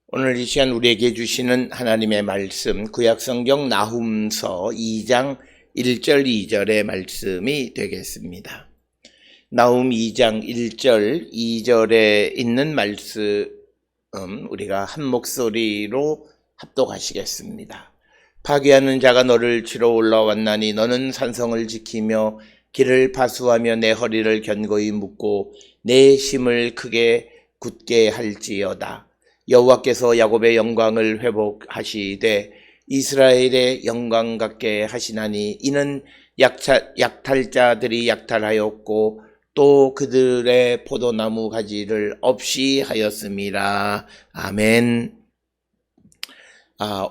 오늘 이 시간 우리에게 주시는 하나님의 말씀, 구약성경 나훔서 2장 1절 2절의 말씀이 되겠습니다. 나훔 2장 1절 2절에 있는 말씀 우리가 한 목소리로 합독하시겠습니다. 파괴하는 자가 너를 치러 올라왔나니 너는 산성을 지키며 길을 파수하며 내 허리를 견고히 묶고 내 심을 크게 굳게 할지어다. 여호와께서 야곱의 영광을 회복하시되 이스라엘의 영광 같게 하시나니 이는 약탈자들이 약탈하였고 또 그들의 포도나무 가지를 없이 하였음이라. 아멘.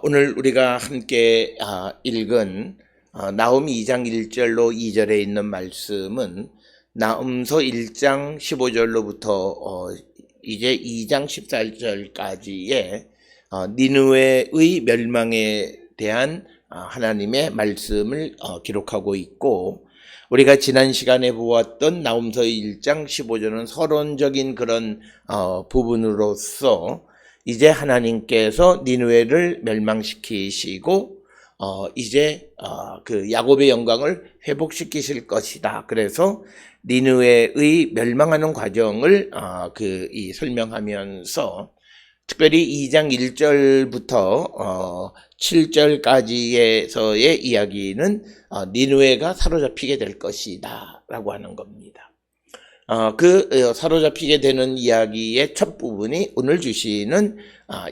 오늘 우리가 함께 읽은 나훔 2장 1절로 2절에 있는 말씀은 나훔서 1장 15절로부터 이제 2장 14절까지의 니느웨의 멸망에 대한 하나님의 말씀을 기록하고 있고, 우리가 지난 시간에 보았던 나훔서 1장 15절은 서론적인 그런 부분으로서 이제 하나님께서 니느웨를 멸망시키시고 이제 그 야곱의 영광을 회복시키실 것이다. 그래서 니느웨의 멸망하는 과정을 설명하면서 특별히 2장 1절부터 7절까지에서의 이야기는 니느웨가 사로잡히게 될 것이다 라고 하는 겁니다. 사로잡히게 되는 이야기의 첫 부분이 오늘 주시는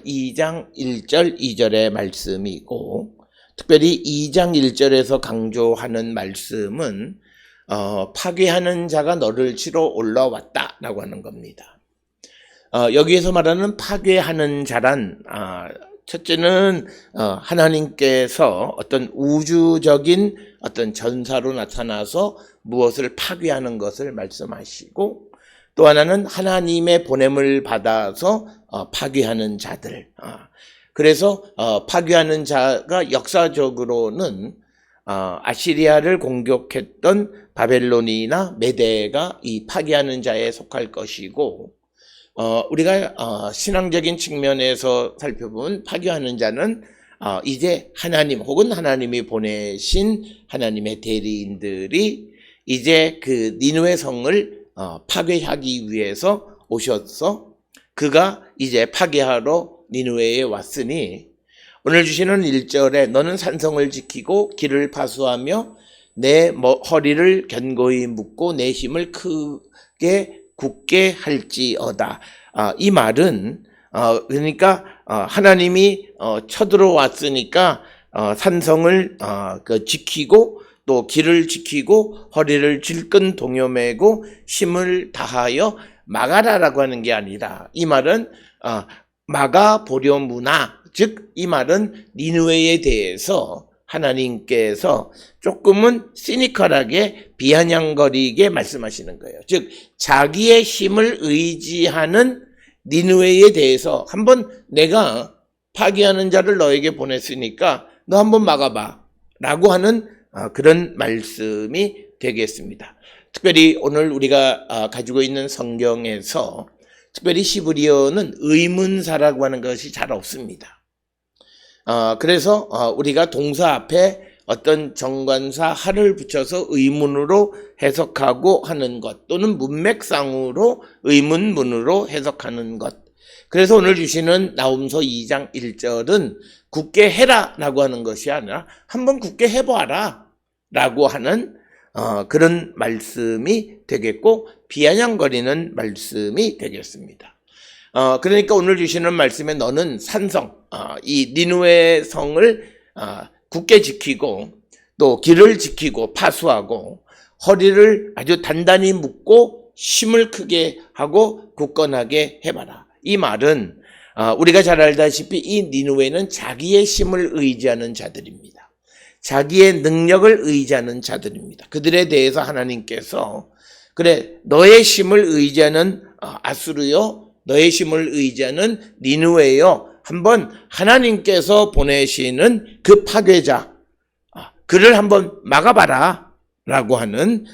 2장 1절 2절의 말씀이고, 특별히 2장 1절에서 강조하는 말씀은 파괴하는 자가 너를 치러 올라왔다 라고 하는 겁니다. 여기에서 말하는 파괴하는 자란 첫째는 하나님께서 어떤 우주적인 어떤 전사로 나타나서 무엇을 파괴하는 것을 말씀하시고, 또 하나는 하나님의 보냄을 받아서 파괴하는 자들. 그래서 파괴하는 자가 역사적으로는 아시리아를 공격했던 바벨론이나 메대가 이 파괴하는 자에 속할 것이고, 우리가 신앙적인 측면에서 살펴보면 파괴하는 자는 이제 하나님 혹은 하나님이 보내신 하나님의 대리인들이 이제 그 니느웨 성을 파괴하기 위해서 오셔서 그가 이제 파괴하러 니느웨에 왔으니, 오늘 주시는 1절에 너는 산성을 지키고 길을 파수하며 내 허리를 견고히 묶고 내 힘을 크게 굳게 할지어다. 이 말은 그러니까 하나님이 쳐들어왔으니까 산성을 지키고 또 길을 지키고 허리를 질끈 동여매고 힘을 다하여 막아라라고 하는 게 아니라, 이 말은 막아보려무나, 즉 이 말은 니느웨에 대해서 하나님께서 조금은 시니컬하게 비아냥거리게 말씀하시는 거예요. 즉 자기의 힘을 의지하는 니느웨에 대해서 한번 내가 파괴하는 자를 너에게 보냈으니까 너 한번 막아봐 라고 하는 그런 말씀이 되겠습니다. 특별히 오늘 우리가 가지고 있는 성경에서 특별히 히브리어는 의문사라고 하는 것이 잘 없습니다. 그래서 우리가 동사 앞에 어떤 정관사 하를 붙여서 의문으로 해석하고 하는 것, 또는 문맥상으로 의문문으로 해석하는 것. 그래서 오늘 주시는 나훔서 2장 1절은 굳게 해라 라고 하는 것이 아니라 한번 굳게 해봐라 라고 하는 그런 말씀이 되겠고, 비아냥거리는 말씀이 되겠습니다. 그러니까 오늘 주시는 말씀에 너는 산성, 이 니느웨 성을 굳게 지키고 또 길을 지키고 파수하고 허리를 아주 단단히 묶고 힘을 크게 하고 굳건하게 해봐라. 이 말은 우리가 잘 알다시피 이 니느웨는 자기의 힘을 의지하는 자들입니다. 자기의 능력을 의지하는 자들입니다. 그들에 대해서 하나님께서 그래, 너의 힘을 의지하는 아수르요, 너의 힘을 의지하는 니느웨요, 한번 하나님께서 보내시는 그 파괴자, 그를 한번 막아봐라 라고 하는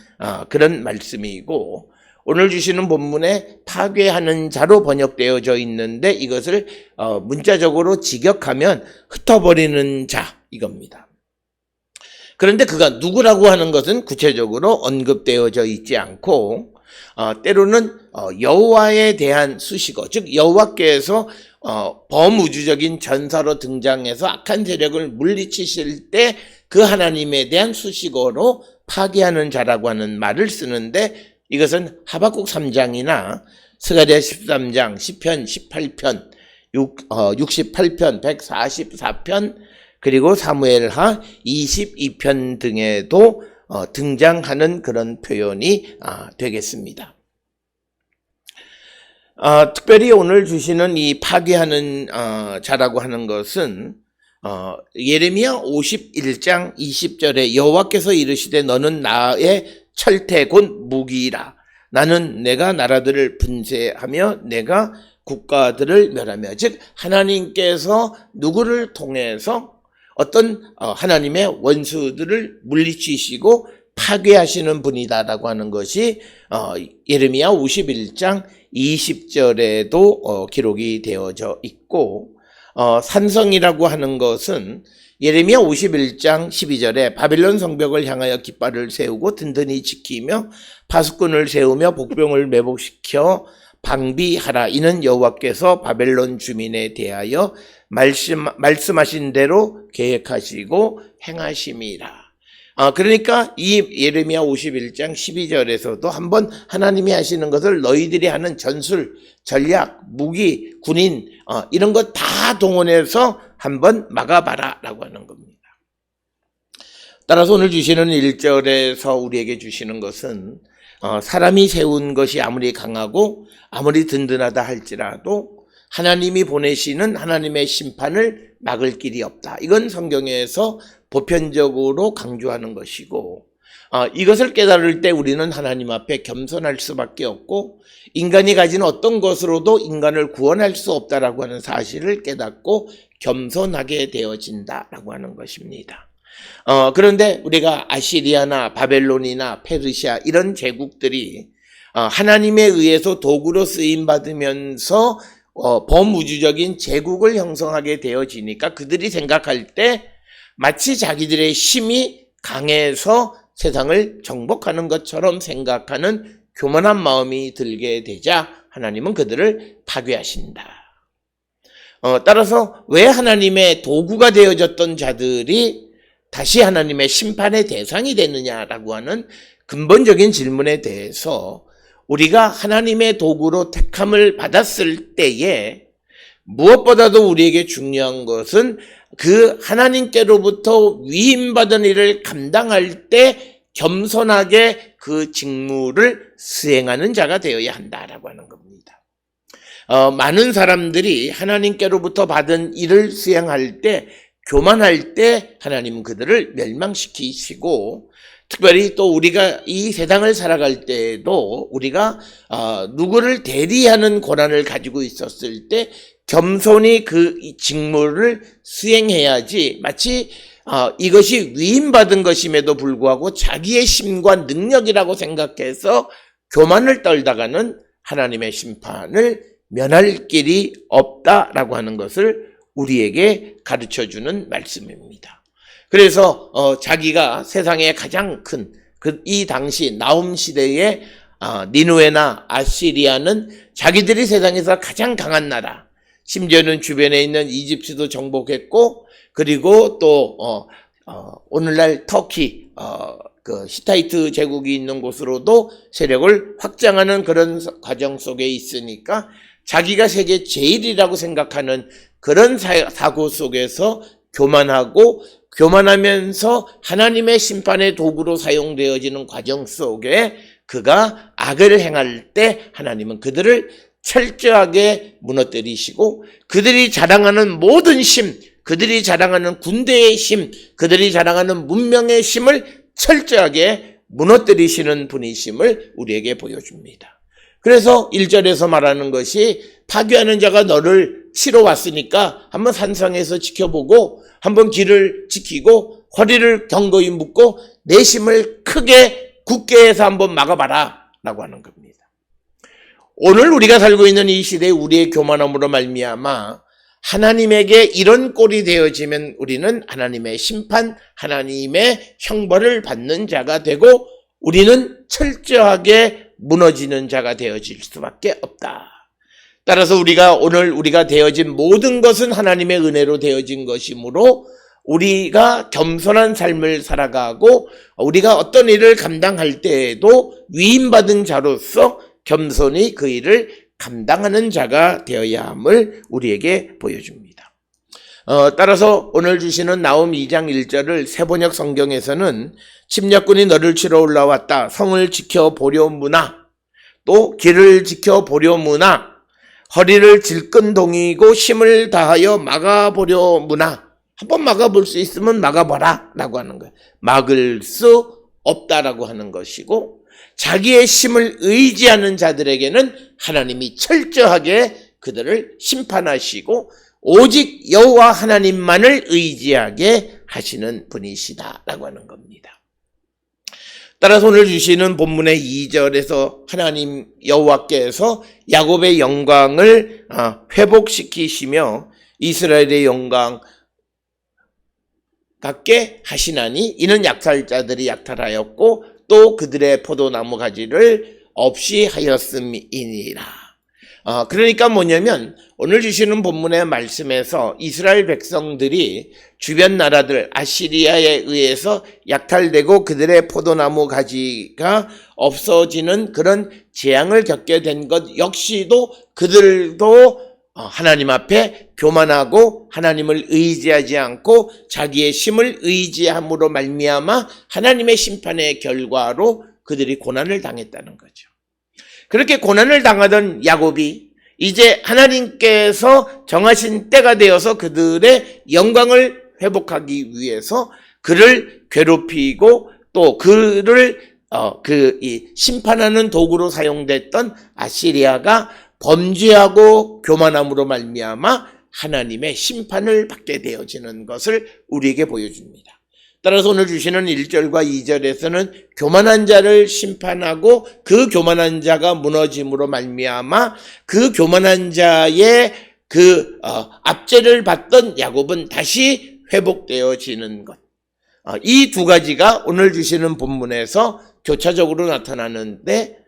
그런 말씀이고, 오늘 주시는 본문에 파괴하는 자로 번역되어져 있는데 이것을 문자적으로 직역하면 흩어버리는 자 이겁니다. 그런데 그가 누구라고 하는 것은 구체적으로 언급되어져 있지 않고 때로는 여호와에 대한 수식어, 즉 여호와께서 범우주적인 전사로 등장해서 악한 세력을 물리치실 때 그 하나님에 대한 수식어로 파괴하는 자라고 하는 말을 쓰는데 이것은 하박국 3장이나 스가랴 13장, 시편 18편, 68편, 144편, 그리고 사무엘하 22편 등에도 등장하는 그런 표현이 되겠습니다. 특별히 오늘 주시는 이 파괴하는 자라고 하는 것은 예레미야 51장 20절에 여호와께서 이르시되 너는 나의 철퇴 곧 무기이라. 나는 내가 나라들을 분쇄하며 내가 국가들을 멸하며, 즉 하나님께서 누구를 통해서 어떤 하나님의 원수들을 물리치시고 파괴하시는 분이다라고 하는 것이 예레미야 51장 20절에도 기록이 되어져 있고, 산성이라고 하는 것은 예레미야 51장 12절에 바벨론 성벽을 향하여 깃발을 세우고 든든히 지키며 파수꾼을 세우며 복병을 매복시켜 방비하라. 이는 여호와께서 바벨론 주민에 대하여 말씀하신 대로 계획하시고 행하심이라. 그러니까 이 예레미야 51장 12절에서도 한번 하나님이 하시는 것을 너희들이 하는 전술, 전략, 무기, 군인 이런 것 다 동원해서 한번 막아봐라 라고 하는 겁니다. 따라서 오늘 주시는 1절에서 우리에게 주시는 것은 사람이 세운 것이 아무리 강하고 아무리 든든하다 할지라도 하나님이 보내시는 하나님의 심판을 막을 길이 없다. 이건 성경에서 보편적으로 강조하는 것이고, 이것을 깨달을 때 우리는 하나님 앞에 겸손할 수밖에 없고 인간이 가진 어떤 것으로도 인간을 구원할 수 없다라고 하는 사실을 깨닫고 겸손하게 되어진다라고 하는 것입니다. 그런데 우리가 아시리아나 바벨론이나 페르시아 이런 제국들이 하나님에 의해서 도구로 쓰임받으면서 범우주적인 제국을 형성하게 되어지니까 그들이 생각할 때 마치 자기들의 힘이 강해서 세상을 정복하는 것처럼 생각하는 교만한 마음이 들게 되자 하나님은 그들을 파괴하신다. 따라서 왜 하나님의 도구가 되어졌던 자들이 다시 하나님의 심판의 대상이 되느냐라고 하는 근본적인 질문에 대해서 우리가 하나님의 도구로 택함을 받았을 때에 무엇보다도 우리에게 중요한 것은 그 하나님께로부터 위임받은 일을 감당할 때 겸손하게 그 직무를 수행하는 자가 되어야 한다라고 하는 겁니다. 많은 사람들이 하나님께로부터 받은 일을 수행할 때 교만할 때 하나님은 그들을 멸망시키시고, 특별히 또 우리가 이 세상을 살아갈 때에도 우리가 누구를 대리하는 권한을 가지고 있었을 때 겸손히 그 직무를 수행해야지, 마치 이것이 위임받은 것임에도 불구하고 자기의 힘과 능력이라고 생각해서 교만을 떨다가는 하나님의 심판을 면할 길이 없다라고 하는 것을 우리에게 가르쳐주는 말씀입니다. 그래서 자기가 세상에 가장 큰 이 당시 나움 시대의 니느웨나 아시리아는 자기들이 세상에서 가장 강한 나라, 심지어는 주변에 있는 이집트도 정복했고, 그리고 또 오늘날 터키 그 히타이트 제국이 있는 곳으로도 세력을 확장하는 그런 과정 속에 있으니까 자기가 세계 제일이라고 생각하는 그런 사고 속에서 교만하면서 하나님의 심판의 도구로 사용되어지는 과정 속에 그가 악을 행할 때 하나님은 그들을 철저하게 무너뜨리시고, 그들이 자랑하는 모든 힘, 그들이 자랑하는 군대의 힘, 그들이 자랑하는 문명의 힘을 철저하게 무너뜨리시는 분이심을 우리에게 보여줍니다. 그래서 1절에서 말하는 것이 파괴하는 자가 너를 치러 왔으니까 한번 산성에서 지켜보고 한번 길을 지키고 허리를 견고히 묶고 내심을 크게 굳게 해서 한번 막아봐라 라고 하는 겁니다. 오늘 우리가 살고 있는 이 시대에 우리의 교만함으로 말미암아 하나님에게 이런 꼴이 되어지면 우리는 하나님의 심판, 하나님의 형벌을 받는 자가 되고 우리는 철저하게 무너지는 자가 되어질 수밖에 없다. 따라서 오늘 우리가 되어진 모든 것은 하나님의 은혜로 되어진 것이므로 우리가 겸손한 삶을 살아가고 우리가 어떤 일을 감당할 때에도 위임받은 자로서 겸손히 그 일을 감당하는 자가 되어야 함을 우리에게 보여줍니다. 따라서 오늘 주시는 나홈 2장 1절을 새번역 성경에서는 침략군이 너를 치러 올라왔다. 성을 지켜보려무나 또 길을 지켜보려무나 허리를 질끈동이고 힘을 다하여 막아보려무나 한번 막아볼 수 있으면 막아봐라 라고 하는 거예요. 막을 수 없다라고 하는 것이고 자기의 힘을 의지하는 자들에게는 하나님이 철저하게 그들을 심판하시고 오직 여호와 하나님만을 의지하게 하시는 분이시다라고 하는 겁니다. 따라서 오늘 주시는 본문의 2절에서 하나님 여호와께서 야곱의 영광을 회복시키시며 이스라엘의 영광 같게 하시나니 이는 약탈자들이 약탈하였고 또 그들의 포도나무 가지를 없이 하였음이니라. 그러니까 뭐냐면 오늘 주시는 본문의 말씀에서 이스라엘 백성들이 주변 나라들 아시리아에 의해서 약탈되고 그들의 포도나무 가지가 없어지는 그런 재앙을 겪게 된 것 역시도 그들도 하나님 앞에 교만하고 하나님을 의지하지 않고 자기의 힘을 의지함으로 말미암아 하나님의 심판의 결과로 그들이 고난을 당했다는 거죠. 그렇게 고난을 당하던 야곱이 이제 하나님께서 정하신 때가 되어서 그들의 영광을 회복하기 위해서 그를 괴롭히고 또 그를 심판하는 도구로 사용됐던 아시리아가 범죄하고 교만함으로 말미암아 하나님의 심판을 받게 되어지는 것을 우리에게 보여줍니다. 따라서 오늘 주시는 1절과 2절에서는 교만한 자를 심판하고 그 교만한 자가 무너짐으로 말미암아 그 교만한 자의 압제를 받던 야곱은 다시 회복되어지는 것. 이 두 가지가 오늘 주시는 본문에서 교차적으로 나타나는데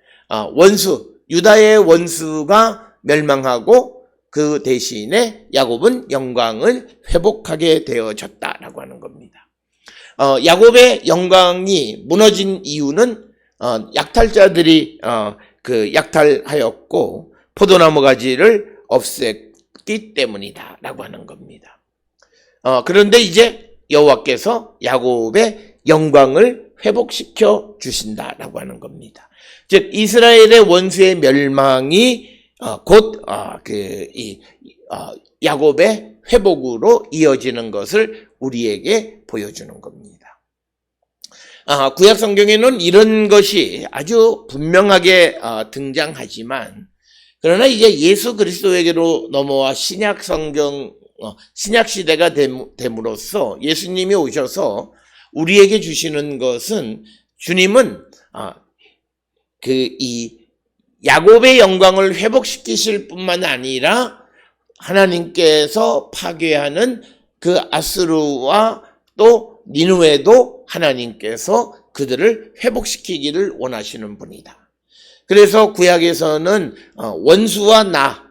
유다의 원수가 멸망하고 그 대신에 야곱은 영광을 회복하게 되어졌다라고 하는 겁니다. 야곱의 영광이 무너진 이유는 약탈자들이 약탈하였고 포도나무 가지를 없앴기 때문이다라고 하는 겁니다. 그런데 이제 여호와께서 야곱의 영광을 회복시켜 주신다라고 하는 겁니다. 즉 이스라엘의 원수의 멸망이 곧 야곱의 회복으로 이어지는 것을 우리에게 보여주는 겁니다. 구약 성경에는 이런 것이 아주 분명하게 등장하지만 그러나 이제 예수 그리스도에게로 넘어와 신약 성경 신약 시대가 됨으로써 예수님이 오셔서 우리에게 주시는 것은 주님은 이 야곱의 영광을 회복시키실 뿐만 아니라 하나님께서 파괴하는 그 아수르와 또 니느웨도 하나님께서 그들을 회복시키기를 원하시는 분이다. 그래서 구약에서는 원수와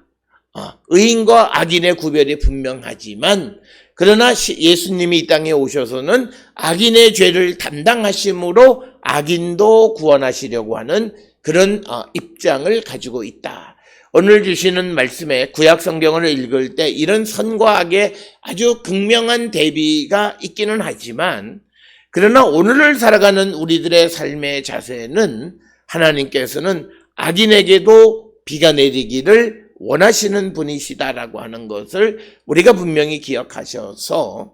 의인과 악인의 구별이 분명하지만 그러나 예수님이 이 땅에 오셔서는 악인의 죄를 담당하심으로 악인도 구원하시려고 하는 그런 입장을 가지고 있다. 오늘 주시는 말씀에 구약 성경을 읽을 때 이런 선과 악의 아주 극명한 대비가 있기는 하지만 그러나 오늘을 살아가는 우리들의 삶의 자세는 하나님께서는 악인에게도 비가 내리기를 원하시는 분이시다라고 하는 것을 우리가 분명히 기억하셔서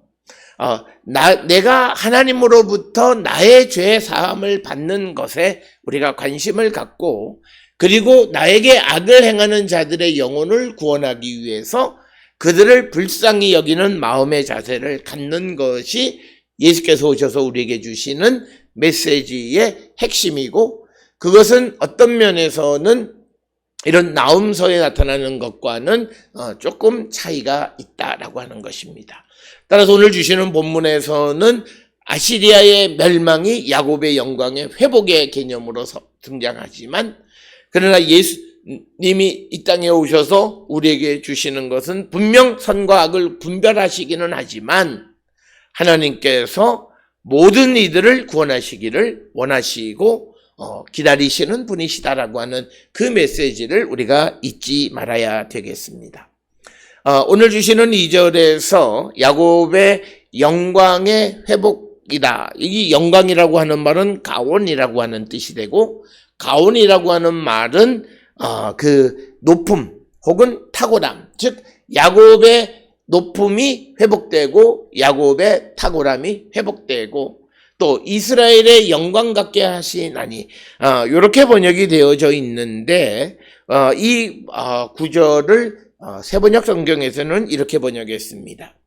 내가 하나님으로부터 나의 죄 사함을 받는 것에 우리가 관심을 갖고 그리고 나에게 악을 행하는 자들의 영혼을 구원하기 위해서 그들을 불쌍히 여기는 마음의 자세를 갖는 것이 예수께서 오셔서 우리에게 주시는 메시지의 핵심이고 그것은 어떤 면에서는 이런 나음서에 나타나는 것과는 조금 차이가 있다라고 하는 것입니다. 따라서 오늘 주시는 본문에서는 아시리아의 멸망이 야곱의 영광의 회복의 개념으로 등장하지만, 그러나 예수님이 이 땅에 오셔서 우리에게 주시는 것은 분명 선과 악을 분별하시기는 하지만 하나님께서 모든 이들을 구원하시기를 원하시고 기다리시는 분이시다라고 하는 그 메시지를 우리가 잊지 말아야 되겠습니다. 오늘 주시는 2절에서 야곱의 영광의 회복이다. 이 영광이라고 하는 말은 가온이라고 하는 뜻이 되고, 가온이라고 하는 말은 그 높음 혹은 탁월함, 즉 야곱의 높음이 회복되고 야곱의 탁월함이 회복되고 또 이스라엘의 영광 갖게 하시나니, 이렇게 번역이 되어져 있는데 이 구절을 세번역 성경에서는 이렇게 번역했습니다.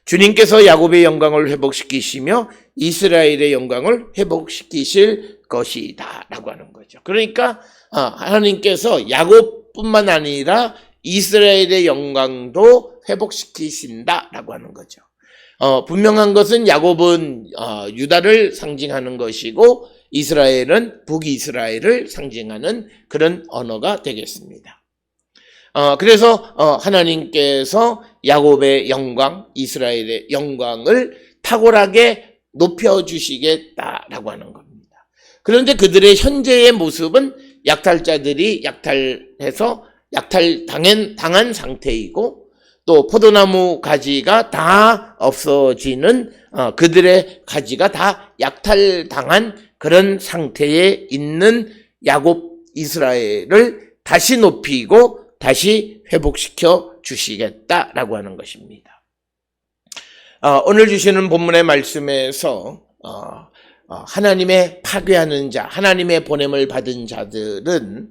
주님께서 야곱의 영광을 회복시키시며 이스라엘의 영광을 회복시키실 것이다 라고 하는 거죠. 그러니까 하나님께서 야곱뿐만 아니라 이스라엘의 영광도 회복시키신다 라고 하는 거죠. 분명한 것은 야곱은 유다를 상징하는 것이고 이스라엘은 북이스라엘을 상징하는 그런 언어가 되겠습니다. 그래서 하나님께서 야곱의 영광, 이스라엘의 영광을 탁월하게 높여주시겠다라고 하는 겁니다. 그런데 그들의 현재의 모습은 약탈자들이 약탈해서 약탈당한 상태이고 또 포도나무 가지가 다 없어지는 그들의 가지가 다 약탈당한 그런 상태에 있는 야곱 이스라엘을 다시 높이고 다시 회복시켜 주시겠다라고 하는 것입니다. 오늘 주시는 본문의 말씀에서 하나님의 파괴하는 자, 하나님의 보냄을 받은 자들은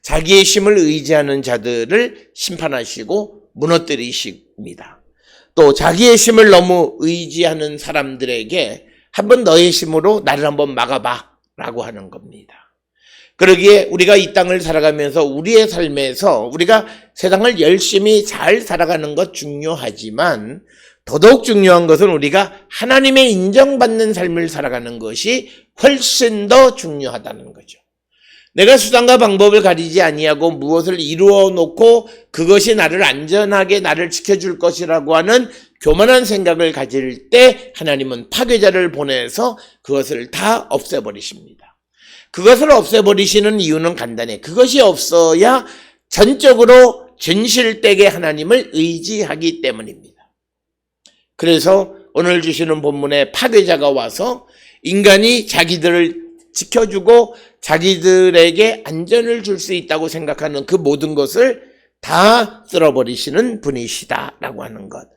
자기의 힘을 의지하는 자들을 심판하시고 무너뜨리십니다. 또 자기의 힘을 너무 의지하는 사람들에게 한번 너의 힘으로 나를 한번 막아봐 라고 하는 겁니다. 그러기에 우리가 이 땅을 살아가면서 우리의 삶에서 우리가 세상을 열심히 잘 살아가는 것 중요하지만 더더욱 중요한 것은 우리가 하나님의 인정받는 삶을 살아가는 것이 훨씬 더 중요하다는 거죠. 내가 수단과 방법을 가리지 아니하고 무엇을 이루어 놓고 그것이 나를 안전하게 나를 지켜줄 것이라고 하는 교만한 생각을 가질 때 하나님은 파괴자를 보내서 그것을 다 없애버리십니다. 그것을 없애버리시는 이유는 간단해. 그것이 없어야 전적으로 진실되게 하나님을 의지하기 때문입니다. 그래서 오늘 주시는 본문에 파괴자가 와서 인간이 자기들을 지켜주고 자기들에게 안전을 줄 수 있다고 생각하는 그 모든 것을 다 쓸어버리시는 분이시다라고 하는 것.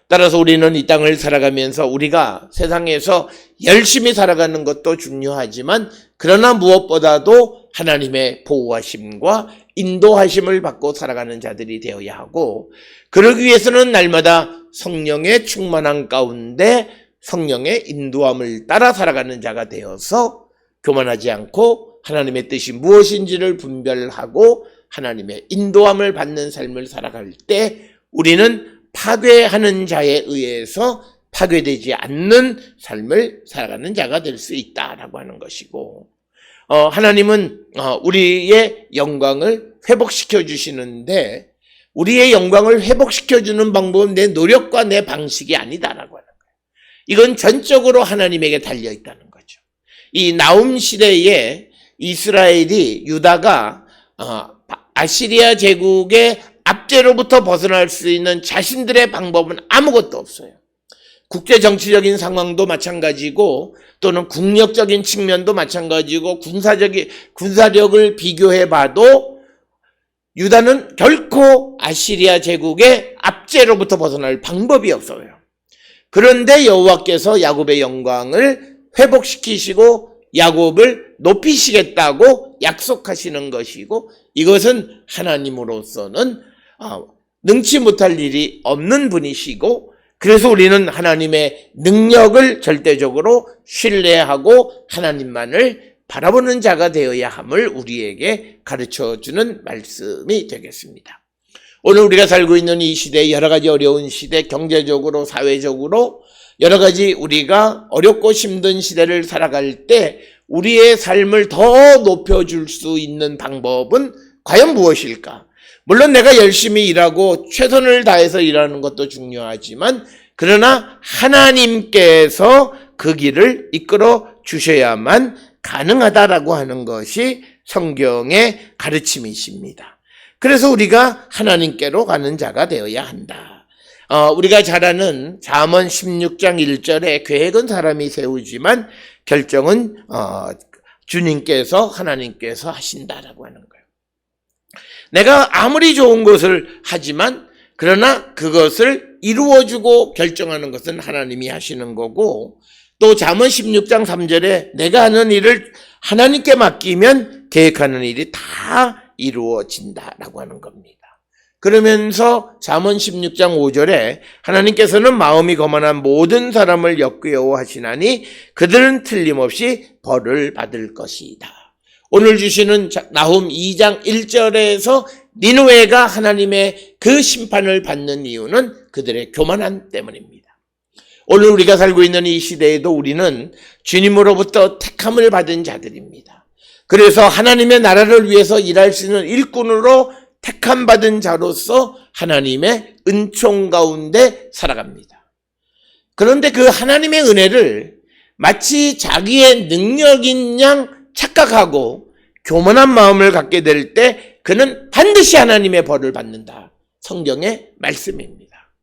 따라서 우리는 이 땅을 살아가면서 우리가 세상에서 열심히 살아가는 것도 중요하지만 그러나 무엇보다도 하나님의 보호하심과 인도하심을 받고 살아가는 자들이 되어야 하고, 그러기 위해서는 날마다 성령의 충만한 가운데 성령의 인도함을 따라 살아가는 자가 되어서 교만하지 않고 하나님의 뜻이 무엇인지를 분별하고 하나님의 인도함을 받는 삶을 살아갈 때 우리는 파괴하는 자에 의해서 파괴되지 않는 삶을 살아가는 자가 될 수 있다라고 하는 것이고, 하나님은 우리의 영광을 회복시켜 주시는데 우리의 영광을 회복시켜 주는 방법은 내 노력과 내 방식이 아니다라고 하는 거예요. 이건 전적으로 하나님에게 달려 있다는 거죠. 이 나움 시대에 이스라엘이 유다가 아시리아 제국의 압제로부터 벗어날 수 있는 자신들의 방법은 아무것도 없어요. 국제 정치적인 상황도 마찬가지고 또는 국력적인 측면도 마찬가지고 군사력을 비교해 봐도 유다는 결코 아시리아 제국의 압제로부터 벗어날 방법이 없어요. 그런데 여호와께서 야곱의 영광을 회복시키시고 야곱을 높이시겠다고 약속하시는 것이고, 이것은 하나님으로서는 능치 못할 일이 없는 분이시고, 그래서 우리는 하나님의 능력을 절대적으로 신뢰하고 하나님만을 바라보는 자가 되어야 함을 우리에게 가르쳐주는 말씀이 되겠습니다. 오늘 우리가 살고 있는 이 시대, 여러 가지 어려운 시대, 경제적으로, 사회적으로 여러 가지 우리가 어렵고 힘든 시대를 살아갈 때 우리의 삶을 더 높여줄 수 있는 방법은 과연 무엇일까? 물론 내가 열심히 일하고 최선을 다해서 일하는 것도 중요하지만 그러나 하나님께서 그 길을 이끌어 주셔야만 가능하다라고 하는 것이 성경의 가르침이십니다. 그래서 우리가 하나님께로 가는 자가 되어야 한다. 우리가 잘 아는 잠언 16장 1절에 계획은 사람이 세우지만 결정은 주님께서 하나님께서 하신다라고 하는 거예요. 내가 아무리 좋은 것을 하지만 그러나 그것을 이루어주고 결정하는 것은 하나님이 하시는 거고, 또 잠언 16장 3절에 내가 하는 일을 하나님께 맡기면 계획하는 일이 다 이루어진다라고 하는 겁니다. 그러면서 잠언 16장 5절에 하나님께서는 마음이 거만한 모든 사람을 역겨워하시나니 그들은 틀림없이 벌을 받을 것이다. 오늘 주시는 나훔 2장 1절에서 니느웨가 하나님의 그 심판을 받는 이유는 그들의 교만함 때문입니다. 오늘 우리가 살고 있는 이 시대에도 우리는 주님으로부터 택함을 받은 자들입니다. 그래서 하나님의 나라를 위해서 일할 수 있는 일꾼으로 택함 받은 자로서 하나님의 은총 가운데 살아갑니다. 그런데 그 하나님의 은혜를 마치 자기의 능력인 양 착각하고 교만한 마음을 갖게 될 때 그는 반드시 하나님의 벌을 받는다. 성경의 말씀입니다.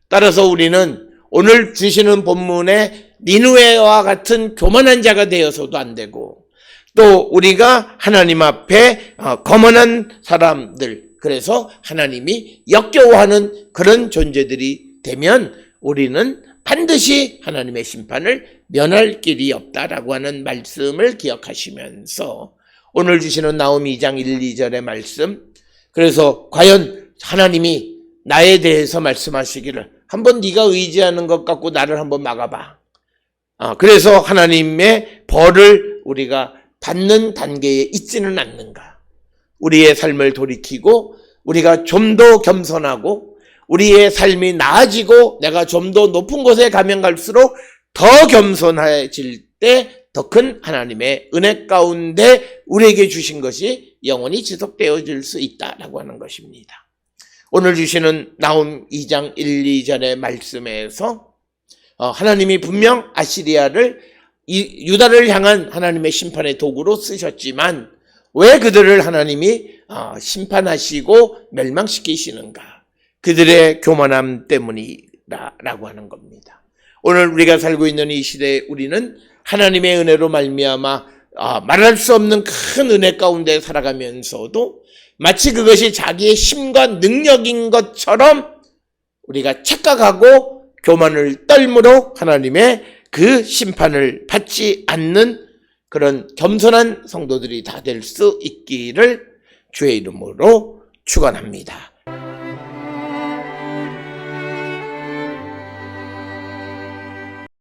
따라서 우리는 오늘 주시는 본문에 니느웨와 같은 교만한 자가 되어서도 안 되고, 또 우리가 하나님 앞에 거만한 사람들, 그래서 하나님이 역겨워하는 그런 존재들이 되면 우리는 반드시 하나님의 심판을 면할 길이 없다라고 하는 말씀을 기억하시면서 오늘 주시는 나훔 2장 1, 2절의 말씀, 그래서 과연 하나님이 나에 대해서 말씀하시기를 한번 네가 의지하는 것 갖고 나를 한번 막아봐. 그래서 하나님의 벌을 우리가 받는 단계에 있지는 않는가. 우리의 삶을 돌이키고 우리가 좀 더 겸손하고 우리의 삶이 나아지고 내가 좀 더 높은 곳에 가면 갈수록 더 겸손해질 때 더 큰 하나님의 은혜 가운데 우리에게 주신 것이 영원히 지속되어질 수 있다라고 하는 것입니다. 오늘 주시는 나훔 2장 1, 2절의 말씀에서 하나님이 분명 아시리아를 유다를 향한 하나님의 심판의 도구로 쓰셨지만 왜 그들을 하나님이 심판하시고 멸망시키시는가? 그들의 교만함 때문이라고 하는 겁니다. 오늘 우리가 살고 있는 이 시대에 우리는 하나님의 은혜로 말미암아 말할 수 없는 큰 은혜 가운데 살아가면서도 마치 그것이 자기의 힘과 능력인 것처럼 우리가 착각하고 교만을 떨므로 하나님의 그 심판을 받지 않는 그런 겸손한 성도들이 다 될 수 있기를 주의 이름으로 축원합니다.